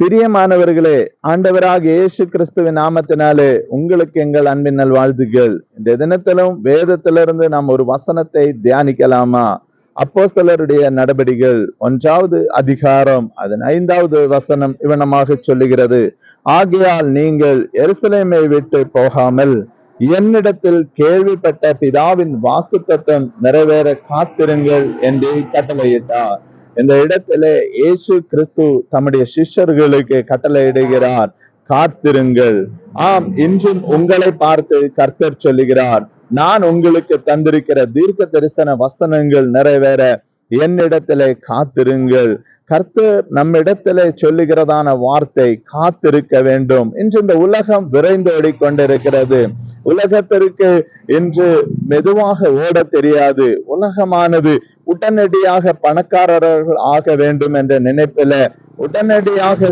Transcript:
பிரியமானவர்களே, ஆண்டவராகிய இயேசு கிறிஸ்துவின் நாமத்தினாலே உங்களுக்கு எங்கள் அன்பின் நல்வாழ்த்துக்கள். இந்த தினத்திலும் வேதத்திலிருந்து நாம் ஒரு வசனத்தை தியானிக்கலாமா? அப்போஸ்தலருடைய நடபடிகள் 1வது அதிகாரம் அதன் 5வது வசனம் இவனமாக சொல்லுகிறது. ஆகையால் நீங்கள் எருசலேமை விட்டு போகாமல் என்னிடத்தில் கேள்விப்பட்ட பிதாவின் வாக்குத்தத்தம் நிறைவேற காத்திருங்கள் என்று கட்டளையிட்டார். இந்த இடத்திலே இயேசு கிறிஸ்து தம்முடைய சிஷ்யர்களுக்கு கட்டளையிடுகிறார், காத்திருங்கள். ஆம், இன்றும் உங்களை பார்த்து கர்த்தர் சொல்லுகிறார், நான் உங்களுக்கு தந்திருக்கிற தீர்க்க தரிசன வசனங்கள் நிறைவேற என்னிடத்திலே காத்திருங்கள். கர்த்தர் நம்மிடத்திலே சொல்லுகிறதான வார்த்தை காத்திருக்க வேண்டும். இன்று இந்த உலகம் விரைந்து ஓடிக்கொண்டிருக்கிறது. உலகத்திற்கு இன்று மெதுவாக ஓட தெரியாது. உலகமானது உடனடியாக பணக்காரர்கள் ஆக வேண்டும் என்ற நினைப்பில உடனடியாக